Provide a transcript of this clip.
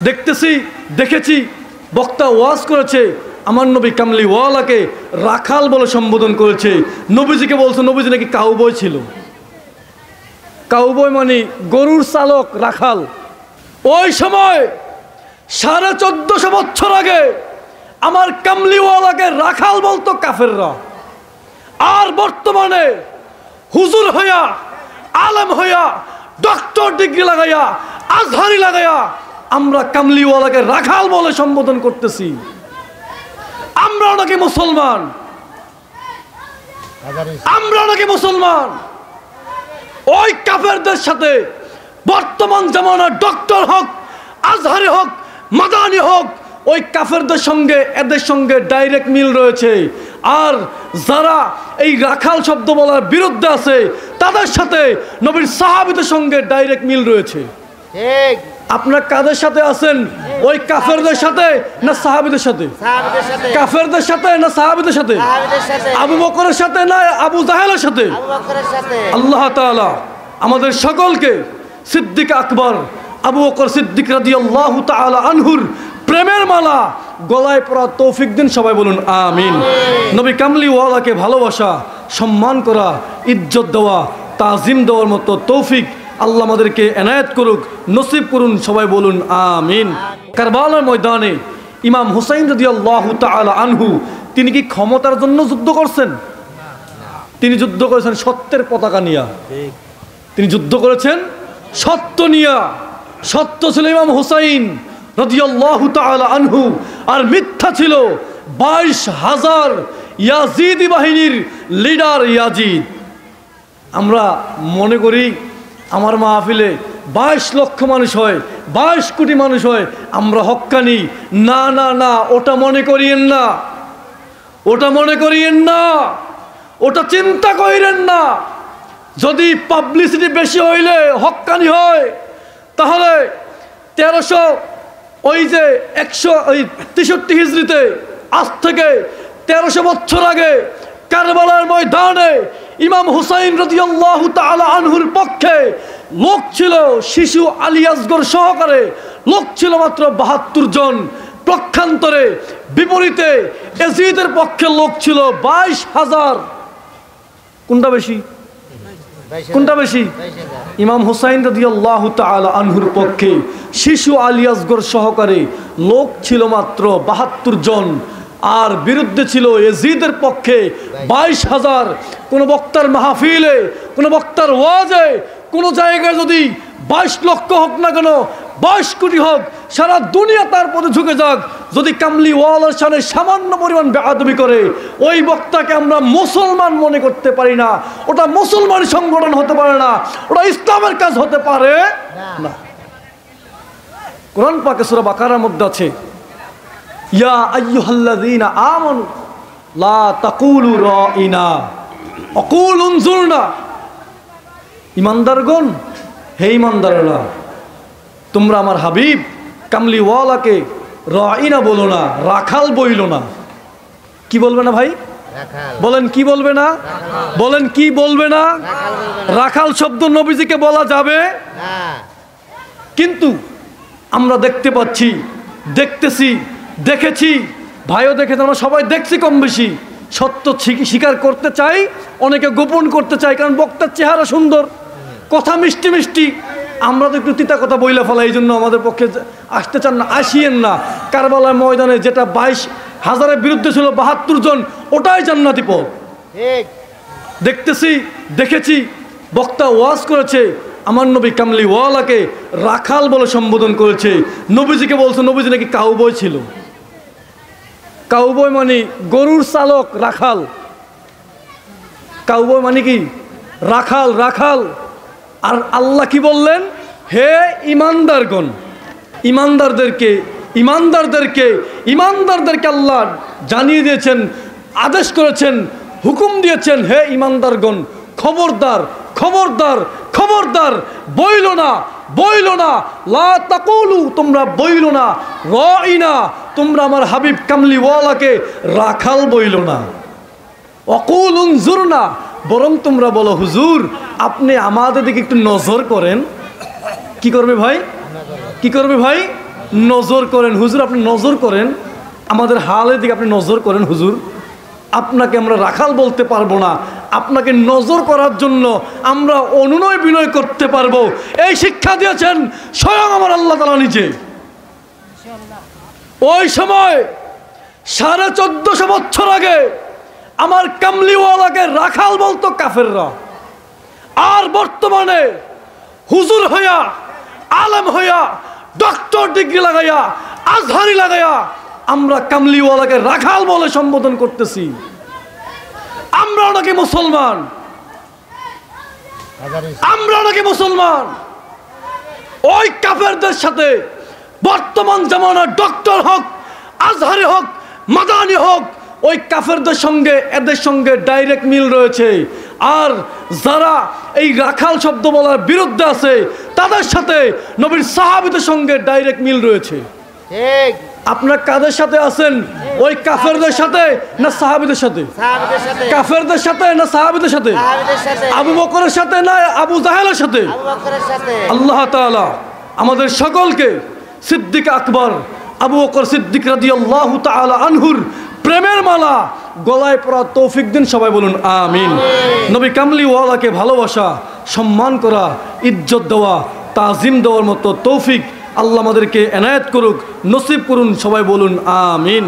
দেখতেছি, দেখেছি, বক্তা ওয়াজ করেছে, আমার নবী কামলিওয়ালাকে রাখাল বলে সম্বোধন করেছে। নবীজিকে বলছে নবীজি নাকি কাউবয় ছিল। কাউবয় মানে গরুর চালক, রাখাল। ওই সময় 1450 বছর আগে আমার কামলিওয়ালাকে রাখাল বলতো কাফেররা। আর বর্তমানে হুজুর হইয়া, আলেম হইয়া, ডক্টর ডিগ্রি লাগাইয়া, আজহারি লাগাইয়া আমরা কামলিওয়ালাকে রাখাল বলে সম্বোধন করতেছি। আমরা নাকি মুসলমান, আমরা নাকি মুসলমান। ওই কাফেরদের সাথে বর্তমান জামানার ডক্টর হোক, আজহারি হোক, মাদানি হোক, ওই কাফেরদের সঙ্গে এদের সঙ্গে ডাইরেক্ট মিল রয়েছে। আর যারা এই রাখাল শব্দ বলার বিরুদ্ধে আছে তাদের সাথে নবীর সাহাবীদের সঙ্গে ডাইরেক্ট মিল রয়েছে। ঠিক। আপনারা কাদের সাথে আছেন? ওই কাফেরদের সাথে না সাহাবীদের সাথে? কাফেরদের সাথে না সাহাবীদের সাথে? আবু বকরের সাথে না আবু জাহেলের সাথে? আল্লাহ তাআলা আমাদের সকলকে সিদ্দিক আকবর আবু বকর সিদ্দিক রাদিয়াল্লাহু তাআলা আনহুর প্রেমের মালা গলায় পরা তৌফিক দিন। সবাই বলুন আমিন। নবী কামলিওয়ালাকে ভালোবাসা, সম্মান করা, ইজ্জত দেওয়া, তাজিম দেওয়ার মতো তৌফিক আল্লাহ আমাদেরকে এনায়েত করুক, নসিব করুন। সবাই বলুন আমিন। কারবালার ময়দানে ইমাম হুসাইন রাদিয়াল্লাহু তাআলা আনহু তিনি কি ক্ষমতার জন্য যুদ্ধ করছেন? তিনি যুদ্ধ করেছেন সত্যের পতাকা নিয়া। তিনি যুদ্ধ করেছেন সত্য নিয়া। সত্য ছিল ইমাম হুসাইন রাদিয়াল্লাহু তাআলা আনহু, আর মিথ্যা ছিল 22,000 ইয়াজিদি বাহিনীর লিডার ইয়াজিদ। আমরা মনে করি আমার মাহফিলে 22 লক্ষ মানুষ হয়, 22 কোটি মানুষ হয়, আমরা হক্কানি। না না না, ওটা মনে করিয়েন না, ওটা মনে করিয়েন না, ওটা চিন্তা করিলেন না। যদি পাবলিসিটি বেশি হইলে হক্কানি হয়, তাহলে 163 হিজরিতে আজ থেকে 1300 বছর আগে কারবালার ময়দানে ইমাম হুসাইন রাদিয়াল্লাহু তাআলা আনহুর পক্ষে লোক ছিল, শিশু আলী আসগর সহকারে লোক ছিল মাত্র 72 জন। পক্ষান্তরে বিপরীতে ইয়াজিদের পক্ষে লোক ছিল 22,000। কোনটা বেশি? কোনটা বেশি? ইমাম হুসাইন রাদিয়াল্লাহু তাআলা আনহুর পক্ষে শিশু আলী আসগর সহকারে লোক ছিল মাত্র 72 জন। আর বিরুদ্ধে ছিল ইয়াজিদের পক্ষে 22,000। কোন বক্তার মাহফিলে, কোন বক্তার ওয়াজে, কোন জায়গায় যদি 22 লক্ষ হোক না কেন, 22 কোটি হোক, সারা দুনিয়া তার পথে ঝুঁকে যাক, যদি কামলিওয়ালার সামনে সামান্য পরিমাণ বেয়াদবি করে, ওই বক্তাকে আমরা মুসলমান মনে করতে পারি না। ওটা মুসলমান সংগঠন হতে পারে না, ওটা ইসলামের কাজ হতে পারে না। কোরআন পাকে সূরা বাকারার মধ্যে আছে, ইয়া আইয়ুহাল্লাযীনা আমানু লা তাকুলু রাইনা ওয়াকুলু উনজুরনা। ইমানদারগণ, হে ইমানদাররা, তোমরা আমার হাবিব কামলিওয়ালাকে রাইনা বলো না, রাখাল বইলো না। কি বলবে না ভাই? বলেন কি বলবে না? বলেন কি বলবে না? রাখাল শব্দ নবীজিকে বলা যাবে না। কিন্তু আমরা দেখতে পাচ্ছি, দেখতেছি, দেখেছি, ভাইও দেখেছে, আমরা সবাই দেখছি কম বেশি। সত্য স্বীকার করতে চাই, অনেকে গোপন করতে চাই, কারণ বক্তার চেহারা সুন্দর, কথা মিষ্টি মিষ্টি। আমরা তো একটু তিতা কথা বইলা ফেলা, এই জন্য আমাদের পক্ষে আসতে চান না, আসিয়েন না। কারবালার ময়দানে যেটা 22,000-এর বিরুদ্ধে ছিল 72 জন, ওটাই জান্নাতি পথ। দেখতেছি, দেখেছি, বক্তা ওয়াজ করেছে, আমার নবী কামলিওয়ালাকে রাখাল বলে সম্বোধন করেছে। নবীজিকে বলছে নবীজি নাকি কাউবয় ছিল। কাউবয় মানে গরুর চালক, রাখাল। কাউবয় মানে কি? রাখাল, রাখাল। আর আল্লাহ কি বললেন? হে ইমানদারগণ, ইমানদারদেরকে ইমানদারদেরকে ইমানদারদেরকে আল্লাহ জানিয়ে দিয়েছেন, আদেশ করেছেন, হুকুম দিয়েছেন, হে ইমানদারগণ, খবরদার, খবরদার, খবরদার, বইলো না, বইলো না, লা তাকুলু, তোমরা বইলো না, রাইনা, তোমরা আমার হাবিব কামলিওয়ালাকে রাখাল বইলো না, ওয়াকুলু উনজুরনা, বরং তোমরা বলো হুজুর আপনি আমাদের দিকে একটু নজর করেন। কি করবে ভাই? কি করবে ভাই? নজর করেন হুজুর, আপনি নজর করেন আমাদের হালের দিকে, আপনি নজর করেন হুজুর। আপনাকে আমরা রাখাল বলতে পারবো না, আপনাকে নজর করার জন্য আমরা অনুনয় বিনয় করতে পারবো। এই শিক্ষা দিয়েছেন স্বয়ং আমার আল্লাহ তাআলা নিজে। ওই সময় 1450 বছর আগে আমার কামলিওয়ালাকে রাখাল বলতো কাফেররা, আর বর্তমানে হুজুর হইয়া, আলেম হইয়া, ডক্টর ডিগ্রি লাগাইয়া, আজহারি লাগাইয়া আমরা কামলিওয়ালাকে রাখাল বলে সম্বোধন করতেছি। আমরা নাকি মুসলমান, আমরা নাকি মুসলমান। ওই কাফেরদের সাথে বর্তমান জামানার ডক্টর হোক, আজহারি হোক, মাদানি হোক, ওই কাফেরদের সঙ্গে এদের সঙ্গে ডাইরেক্ট মিল রয়েছে। আর যারা এই রাখাল শব্দ বলার বিরুদ্ধে আছে তাদের সাথে নবীর সাহাবীদের সঙ্গে ডাইরেক্ট মিল রয়েছে। ঠিক। আপনার কাদের সাথে আছেন? ওই কাফেরদের সাথে না সাহাবীদের সাথে? সাহাবীদের সাথে। কাফেরদের সাথে না সাহাবীদের সাথে? সাহাবীদের সাথে। আবু বকরের সাথে না আবু জাহেলের সাথে? আবু বকরের সাথে। আল্লাহ তাআলা আমাদের সকলকে সিদ্দিক আকবর আবু বকর সিদ্দিক রাদিয়াল্লাহু তাআলা আনহুর প্রেমের মালা গলায় পরা তৌফিক দিন। সবাই বলুন আমিন। নবী কামলিওয়ালাকে ভালোবাসা, সম্মান করা, ইজ্জত দেওয়া, তাজিম দেওয়ার মতো তৌফিক আল্লাহ আমাদেরকে এনায়েত করুক, নসিব করুন। সবাই বলুন আমিন।